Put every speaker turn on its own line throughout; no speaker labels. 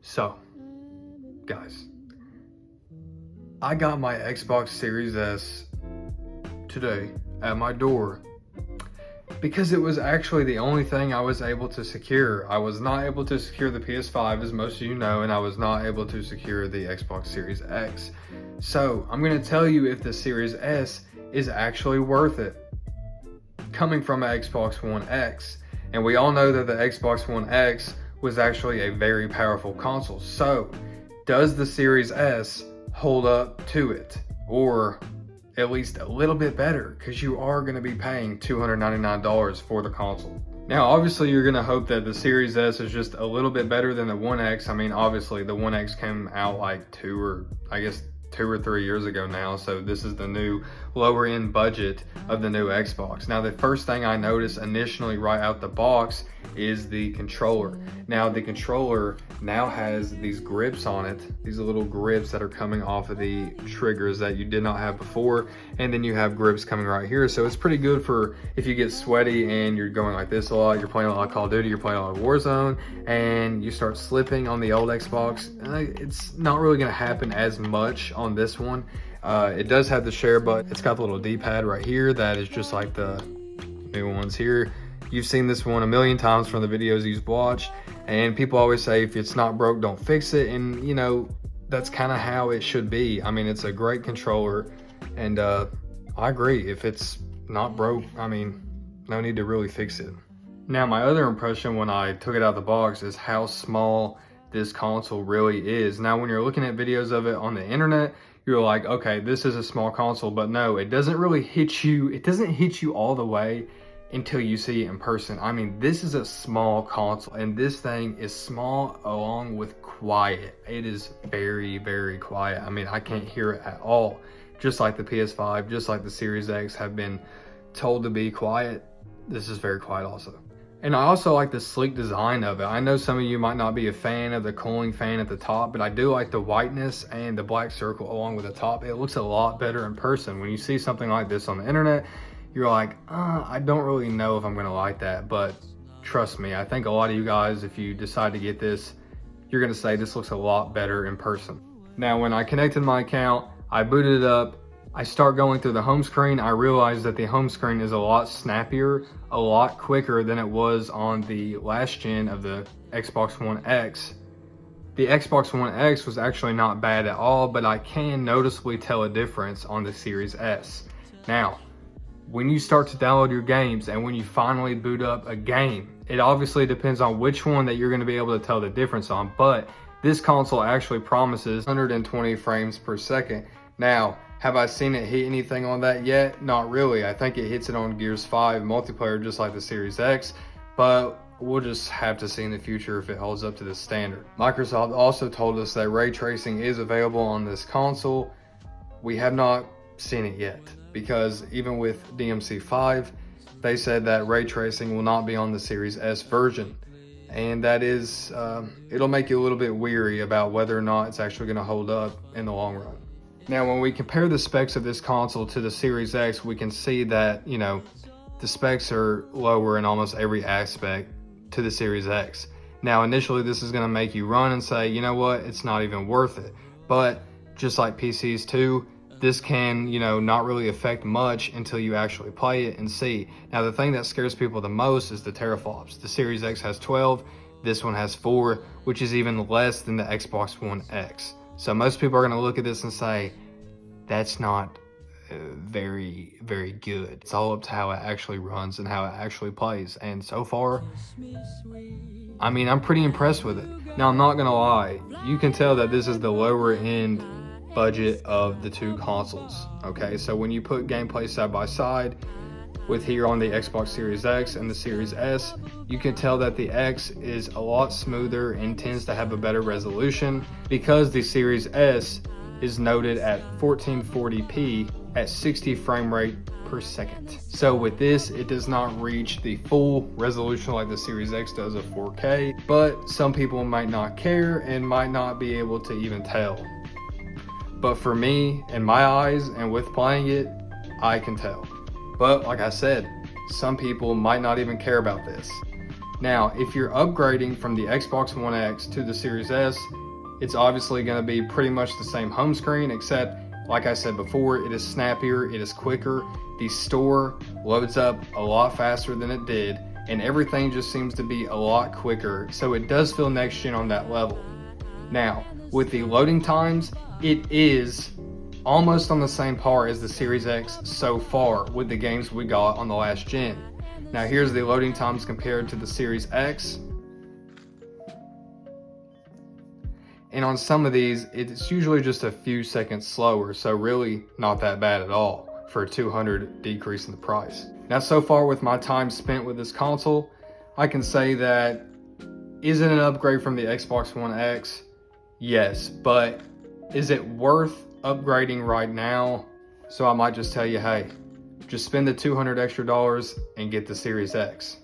So, guys, I got my Xbox Series S today at my door because it was actually the only thing I was able to secure. I was not able to secure the PS5, as most of you know, and I was not able to secure the Xbox Series X. So, I'm going to tell you if the Series S is actually worth it, coming from an Xbox One X. And we all know that the Xbox One X was actually a very powerful console. So, does the Series S hold up to it? Or at least a little bit better, because you are going to be paying $299 for the console. Now, obviously, you're going to hope that the Series S is just a little bit better than the One X. I mean, obviously, the One X came out like 2 or 3 years ago now, so this is the new lower end budget of the new Xbox. Now, the first thing I noticed initially right out the box is the controller. Now, the controller now has these grips on it, these little grips that are coming off of the triggers that you did not have before, and then you have grips coming right here. So it's pretty good for if you get sweaty and you're going like this a lot, you're playing a lot of Call of Duty, you're playing a lot of Warzone, and you start slipping on the old Xbox. It's not really going to happen as much on this one. It does have the share button. It's got the little D-pad right here that is just like the new ones here. You've seen this one a million times from the videos you've watched, and people always say if it's not broke, don't fix it. And you know, that's kind of how it should be. I mean, it's a great controller, and I agree. If it's not broke, I mean, no need to really fix it. Now, my other impression when I took it out of the box is how small this console really is. Now, when you're looking at videos of it on the internet, you're like, okay, this is a small console, but no, it doesn't really hit you. It doesn't hit you all the way until you see it in person. I mean, this is a small console, and this thing is small along with quiet. It is very, very quiet. I mean, I can't hear it at all. Just like the PS5, just like the Series X have been told to be quiet, this is very quiet also. And I also like the sleek design of it. I know some of you might not be a fan of the cooling fan at the top, but I do like the whiteness and the black circle along with the top. It looks a lot better in person. When you see something like this on the internet, you're like, I don't really know if I'm gonna like that, but trust me, I think a lot of you guys, if you decide to get this, you're gonna say this looks a lot better in person. Now, when I connected my account, I booted it up, I start going through the home screen, I realized that the home screen is a lot snappier, a lot quicker than it was on the last gen of the Xbox One X. The Xbox One X was actually not bad at all, but I can noticeably tell a difference on the Series S. Now, when you start to download your games and when you finally boot up a game, it obviously depends on which one that you're going to be able to tell the difference on, but this console actually promises 120 frames per second. Now, have I seen it hit anything on that yet? Not really. I think it hits it on Gears 5 multiplayer just like the Series X, but we'll just have to see in the future if it holds up to this standard. Microsoft also told us that ray tracing is available on this console. We have not seen it yet, because even with DMC5, they said that ray tracing will not be on the Series S version. And that is, it'll make you a little bit weary about whether or not it's actually going to hold up in the long run. Now, when we compare the specs of this console to the Series X, we can see that, you know, the specs are lower in almost every aspect to the Series X. Now, initially, this is going to make you run and say, you know what, it's not even worth it. But just like PCs too, this can, you know, not really affect much until you actually play it and see. Now, the thing that scares people the most is the teraflops. The Series X has 12, this one has 4, which is even less than the Xbox One X. So most people are going to look at this and say, that's not very, very good. It's all up to how it actually runs and how it actually plays. And so far, I mean, I'm pretty impressed with it. Now, I'm not going to lie. You can tell that this is the lower end budget of the two consoles. Okay, so when you put gameplay side by side with here on the Xbox Series X and the Series S, you can tell that the X is a lot smoother and tends to have a better resolution, because the Series S is noted at 1440p at 60 frame rate per second. So with this, it does not reach the full resolution like the Series X does of 4K, but some people might not care and might not be able to even tell. But for me, in my eyes, and with playing it, I can tell. But like I said, some people might not even care about this. Now, if you're upgrading from the Xbox One X to the Series S, it's obviously going to be pretty much the same home screen, except, like I said before, it is snappier, it is quicker. The store loads up a lot faster than it did, and everything just seems to be a lot quicker, so it does feel next gen on that level. Now, with the loading times, it is almost on the same par as the Series X so far with the games we got on the last gen. Now here's the loading times compared to the Series X. And on some of these, it's usually just a few seconds slower, so really not that bad at all for a $200 decrease in the price. Now so far with my time spent with this console, I can say that, is it an upgrade from the Xbox One X? Yes, but is it worth upgrading right now? So I might just tell you, hey, just spend the $200 extra and get the Series X.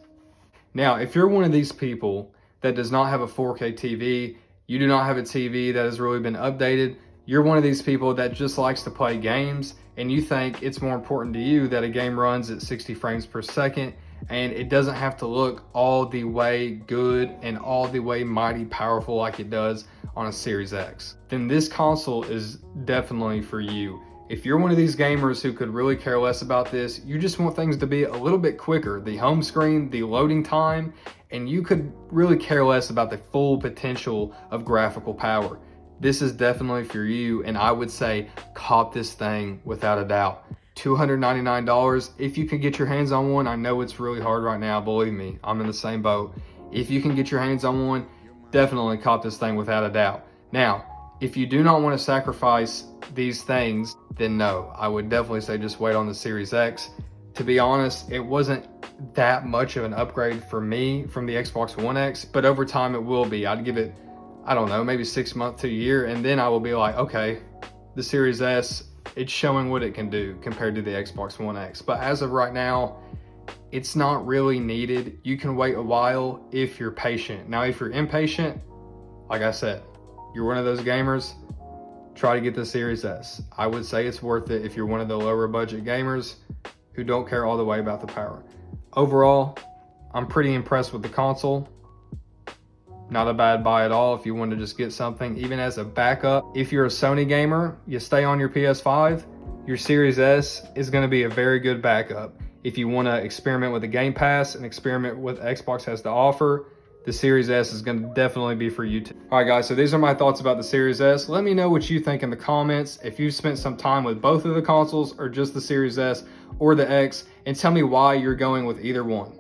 Now, if you're one of these people that does not have a 4K TV, you do not have a TV that has really been updated, you're one of these people that just likes to play games, and you think it's more important to you that a game runs at 60 frames per second and it doesn't have to look all the way good and all the way mighty powerful like it does on a Series X, then this console is definitely for you. If you're one of these gamers who could really care less about this, you just want things to be a little bit quicker, the home screen, the loading time, and you could really care less about the full potential of graphical power, this is definitely for you, and I would say cop this thing without a doubt. $299, if you can get your hands on one. I know it's really hard right now, believe me, I'm in the same boat. If you can get your hands on one, definitely cop this thing without a doubt. Now, if you do not want to sacrifice these things, then no, I would definitely say just wait on the Series X. To be honest, it wasn't that much of an upgrade for me from the Xbox One X, but over time it will be. I'd give it, I don't know, maybe 6 months to a year, and then I will be like, okay, the Series S, it's showing what it can do compared to the Xbox One X. But as of right now, it's not really needed. You can wait a while if you're patient. Now, if you're impatient, like I said, you're one of those gamers, try to get the Series S. I would say it's worth it if you're one of the lower budget gamers who don't care all the way about the power. Overall, I'm pretty impressed with the console. Not a bad buy at all if you want to just get something, even as a backup. If you're a Sony gamer, you stay on your PS5, your Series S is going to be a very good backup. If you want to experiment with the Game Pass and experiment with what Xbox has to offer, the Series S is going to definitely be for you too. All right, guys, so these are my thoughts about the Series S. Let me know what you think in the comments. If you've spent some time with both of the consoles or just the Series S or the X, and tell me why you're going with either one.